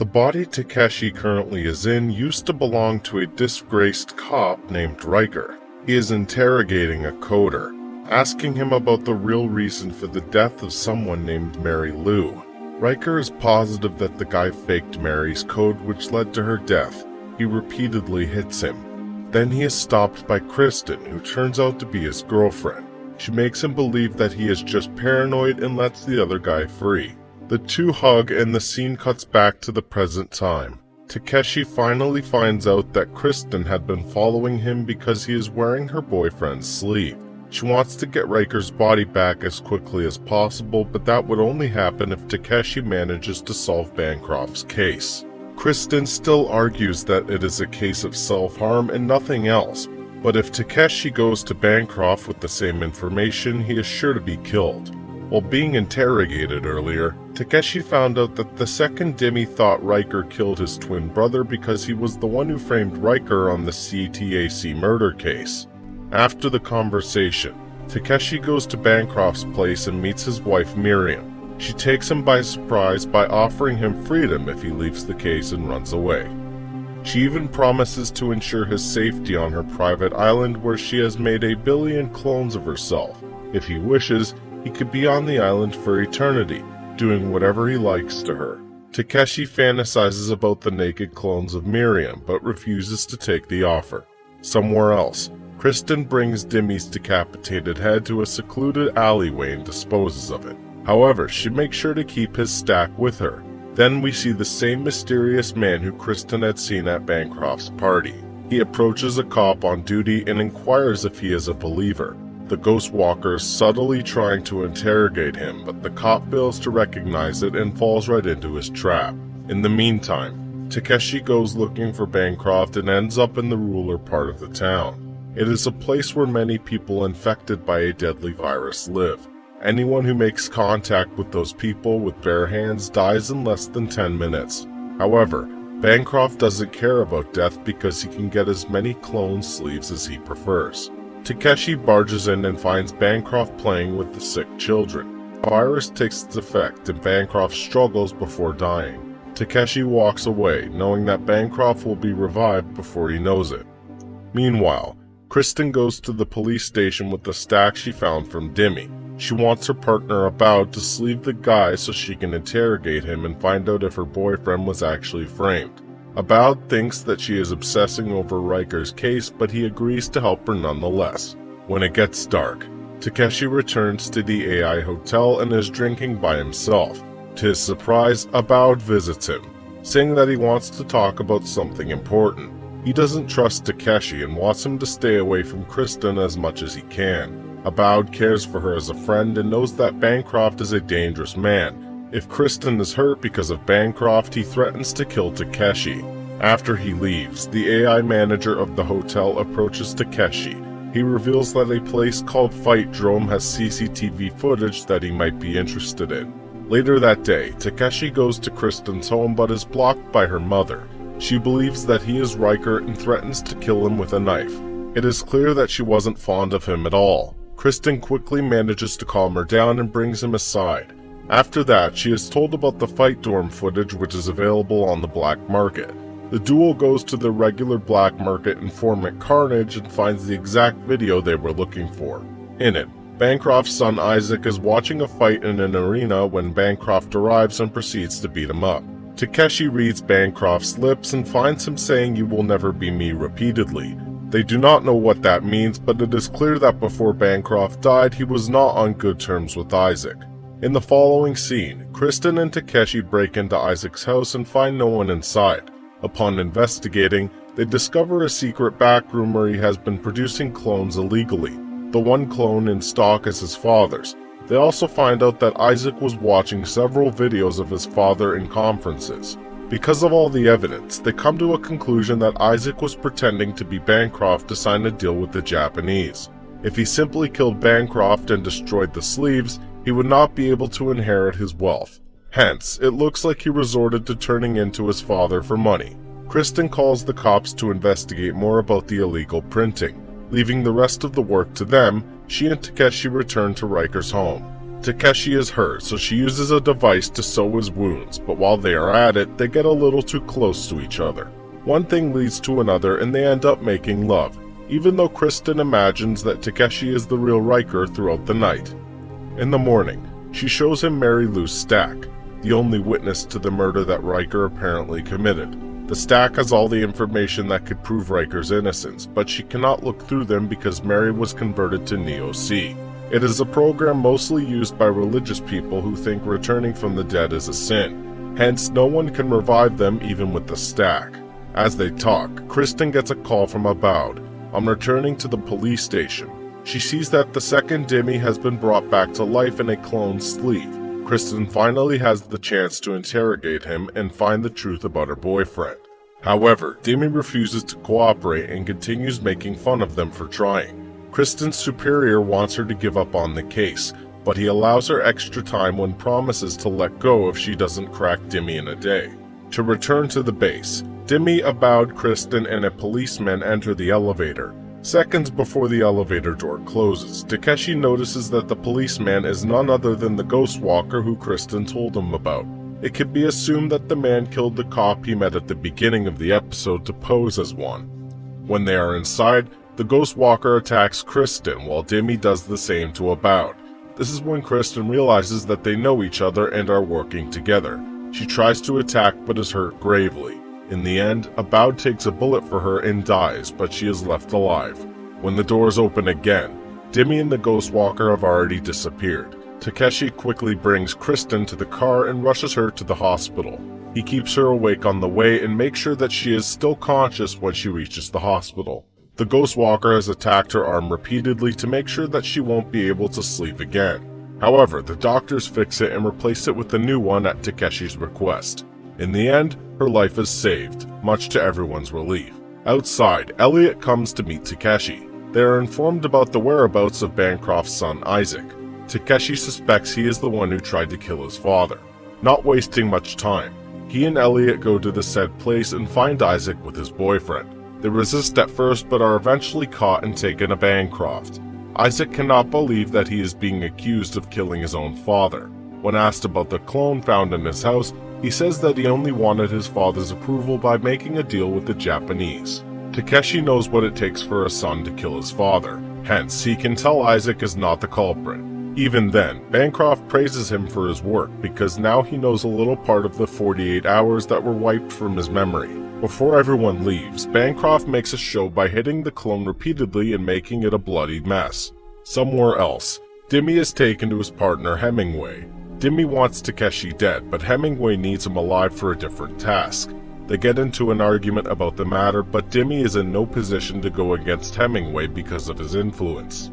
The body Takeshi currently is in used to belong to a disgraced cop named Riker. He is interrogating a coder, asking him about the real reason for the death of someone named Mary Lou. Riker is positive that the guy faked Mary's code, which led to her death. He repeatedly hits him. Then he is stopped by Kristen, who turns out to be his girlfriend. She makes him believe that he is just paranoid and lets the other guy free. The two hug and the scene cuts back to the present time. Takeshi finally finds out that Kristen had been following him because he is wearing her boyfriend's sleeve. She wants to get Riker's body back as quickly as possible, but that would only happen if Takeshi manages to solve Bancroft's case. Kristen still argues that it is a case of self-harm and nothing else, but if Takeshi goes to Bancroft with the same information, he is sure to be killed. While being interrogated earlier, Takeshi found out that the second Demi thought Riker killed his twin brother because he was the one who framed Riker on the CTAC murder case. After the conversation, Takeshi goes to Bancroft's place and meets his wife Miriam. She takes him by surprise by offering him freedom if he leaves the case and runs away. She even promises to ensure his safety on her private island where she has made 1 billion clones of herself. If he wishes, he could be on the island for eternity, doing whatever he likes to her. Takeshi fantasizes about the naked clones of Miriam, but refuses to take the offer. Somewhere else, Kristen brings Demi's decapitated head to a secluded alleyway and disposes of it. However, she makes sure to keep his stack with her. Then we see the same mysterious man who Kristen had seen at Bancroft's party. He approaches a cop on duty and inquires if he is a believer. The Ghost Walker is subtly trying to interrogate him, but the cop fails to recognize it and falls right into his trap. In the meantime, Takeshi goes looking for Bancroft and ends up in the ruler part of the town. It is a place where many people infected by a deadly virus live. Anyone who makes contact with those people with bare hands dies in less than 10 minutes. However, Bancroft doesn't care about death because he can get as many clone sleeves as he prefers. Takeshi barges in and finds Bancroft playing with the sick children. The virus takes its effect and Bancroft struggles before dying. Takeshi walks away, knowing that Bancroft will be revived before he knows it. Meanwhile, Kristen goes to the police station with the stack she found from Demi. She wants her partner Abowd to sleeve the guy so she can interrogate him and find out if her boyfriend was actually framed. Abowd thinks that she is obsessing over Riker's case, but he agrees to help her nonetheless. When it gets dark, Takeshi returns to the AI hotel and is drinking by himself. To his surprise, Abowd visits him, saying that he wants to talk about something important. He doesn't trust Takeshi and wants him to stay away from Kristen as much as he can. Abowd cares for her as a friend and knows that Bancroft is a dangerous man. If Kristen is hurt because of Bancroft, he threatens to kill Takeshi. After he leaves, the AI manager of the hotel approaches Takeshi. He reveals that a place called Fight Drome has CCTV footage that he might be interested in. Later that day, Takeshi goes to Kristen's home but is blocked by her mother. She believes that he is Riker and threatens to kill him with a knife. It is clear that she wasn't fond of him at all. Kristen quickly manages to calm her down and brings him aside. After that, she is told about the Fight Dorm footage which is available on the black market. The duo goes to the regular black market informant Carnage and finds the exact video they were looking for. In it, Bancroft's son Isaac is watching a fight in an arena when Bancroft arrives and proceeds to beat him up. Takeshi reads Bancroft's lips and finds him saying "you will never be me" repeatedly. They do not know what that means, but it is clear that before Bancroft died, he was not on good terms with Isaac. In the following scene, Kristen and Takeshi break into Isaac's house and find no one inside. Upon investigating, they discover a secret back room where he has been producing clones illegally. The one clone in stock is his father's. They also find out that Isaac was watching several videos of his father in conferences. Because of all the evidence, they come to a conclusion that Isaac was pretending to be Bancroft to sign a deal with the Japanese. If he simply killed Bancroft and destroyed the sleeves, he would not be able to inherit his wealth. Hence, it looks like he resorted to turning into his father for money. Kristen calls the cops to investigate more about the illegal printing. Leaving the rest of the work to them, she and Takeshi return to Riker's home. Takeshi is hurt, so she uses a device to sew his wounds, but while they are at it, they get a little too close to each other. One thing leads to another and they end up making love, even though Kristen imagines that Takeshi is the real Riker throughout the night. In the morning, she shows him Mary Lou's stack, the only witness to the murder that Riker apparently committed. The stack has all the information that could prove Riker's innocence, but she cannot look through them because Mary was converted to Neo-C. It is a program mostly used by religious people who think returning from the dead is a sin. Hence, no one can revive them even with the stack. As they talk, Kristen gets a call from Aboud. On returning to the police station, she sees that the second Dimmy has been brought back to life in a cloned sleeve. Kristen finally has the chance to interrogate him and find the truth about her boyfriend. However, Dimmy refuses to cooperate and continues making fun of them for trying. Kristen's superior wants her to give up on the case, but he allows her extra time when promises to let go if she doesn't crack Dimmy in a day. To return to the base, Dimmy, Aboud, Kristen, and a policeman enter the elevator. Seconds before the elevator door closes, Takeshi notices that the policeman is none other than the ghost walker who Kristen told him about. It could be assumed that the man killed the cop he met at the beginning of the episode to pose as one. When they are inside, the ghost walker attacks Kristen while Dimmy does the same to Aboud. This is when Kristen realizes that they know each other and are working together. She tries to attack but is hurt gravely. In the end, Aboud takes a bullet for her and dies, but she is left alive. When the doors open again, Dimmy and the ghost walker have already disappeared. Takeshi quickly brings Kristen to the car and rushes her to the hospital. He keeps her awake on the way and makes sure that she is still conscious when she reaches the hospital. The ghost walker has attacked her arm repeatedly to make sure that she won't be able to sleep again. However, the doctors fix it and replace it with a new one at Takeshi's request. In the end, her life is saved, much to everyone's relief. Outside, Elliot comes to meet Takeshi. They are informed about the whereabouts of Bancroft's son Isaac. Takeshi suspects he is the one who tried to kill his father. Not wasting much time, he and Elliot go to the said place and find Isaac with his boyfriend. They resist at first but are eventually caught and taken to Bancroft. Isaac cannot believe that he is being accused of killing his own father. When asked about the clone found in his house, he says that he only wanted his father's approval by making a deal with the Japanese. Takeshi knows what it takes for a son to kill his father, hence he can tell Isaac is not the culprit. Even then, Bancroft praises him for his work because now he knows a little part of the 48 hours that were wiped from his memory. Before everyone leaves, Bancroft makes a show by hitting the clone repeatedly and making it a bloody mess. Somewhere else, Dimmy is taken to his partner Hemingway. Dimmy wants Takeshi dead, but Hemingway needs him alive for a different task. They get into an argument about the matter, but Dimmy is in no position to go against Hemingway because of his influence.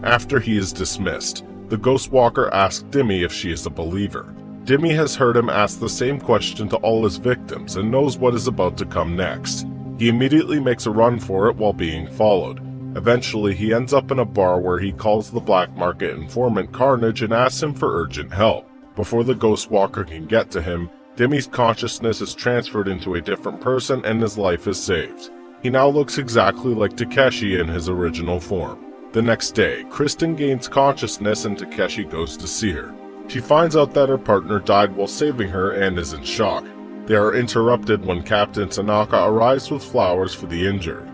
After he is dismissed, the Ghost Walker asks Dimmy if she is a believer. Dimmy has heard him ask the same question to all his victims and knows what is about to come next. He immediately makes a run for it while being followed. Eventually, he ends up in a bar where he calls the black market informant Carnage and asks him for urgent help. Before the Ghost Walker can get to him, Dimmy's consciousness is transferred into a different person and his life is saved. He now looks exactly like Takeshi in his original form. The next day, Kristen gains consciousness and Takeshi goes to see her. She finds out that her partner died while saving her and is in shock. They are interrupted when Captain Tanaka arrives with flowers for the injured.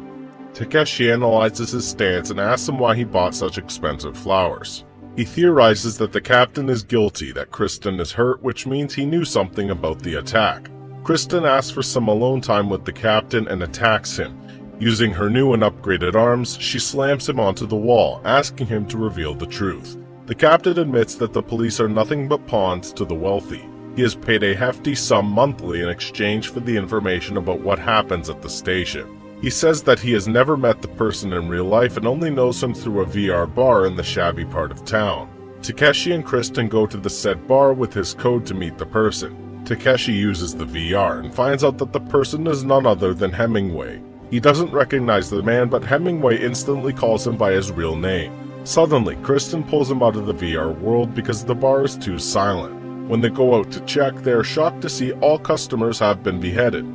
Takeshi analyzes his stance and asks him why he bought such expensive flowers. He theorizes that the captain is guilty that Kristen is hurt, which means he knew something about the attack. Kristen asks for some alone time with the captain and attacks him. Using her new and upgraded arms, she slams him onto the wall, asking him to reveal the truth. The captain admits that the police are nothing but pawns to the wealthy. He is paid a hefty sum monthly in exchange for the information about what happens at the station. He says that he has never met the person in real life and only knows him through a VR bar in the shabby part of town. Takeshi and Kristen go to the said bar with his code to meet the person. Takeshi uses the VR and finds out that the person is none other than Hemingway. He doesn't recognize the man, but Hemingway instantly calls him by his real name. Suddenly, Kristen pulls him out of the VR world because the bar is too silent. When they go out to check, they are shocked to see all customers have been beheaded.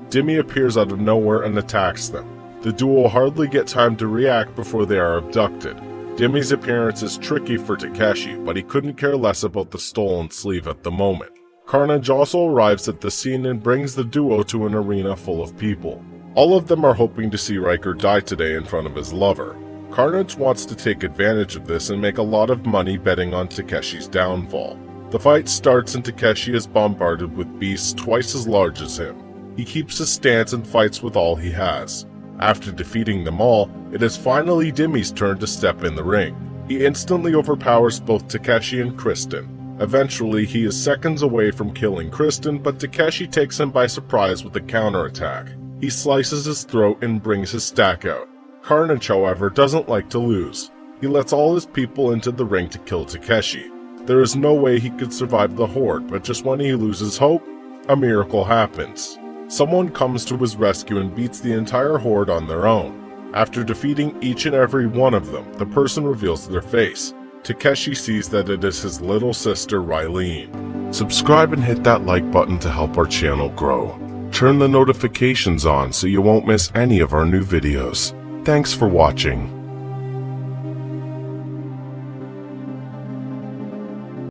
Dimmy appears out of nowhere and attacks them. The duo hardly get time to react before they are abducted. Demi's appearance is tricky for Takeshi, but he couldn't care less about the stolen sleeve at the moment. Carnage also arrives at the scene and brings the duo to an arena full of people. All of them are hoping to see Riker die today in front of his lover. Carnage wants to take advantage of this and make a lot of money betting on Takeshi's downfall. The fight starts and Takeshi is bombarded with beasts twice as large as him. He keeps his stance and fights with all he has. After defeating them all, it is finally Demi's turn to step in the ring. He instantly overpowers both Takeshi and Kristen. Eventually, he is seconds away from killing Kristen, but Takeshi takes him by surprise with a counterattack. He slices his throat and brings his stack out. Carnage, however, doesn't like to lose. He lets all his people into the ring to kill Takeshi. There is no way he could survive the horde, but just when he loses hope, a miracle happens. Someone comes to his rescue and beats the entire horde on their own. After defeating each and every one of them, the person reveals their face. Takeshi sees that it is his little sister, Rylene. Subscribe and hit that like button to help our channel grow. Turn the notifications on so you won't miss any of our new videos. Thanks for watching.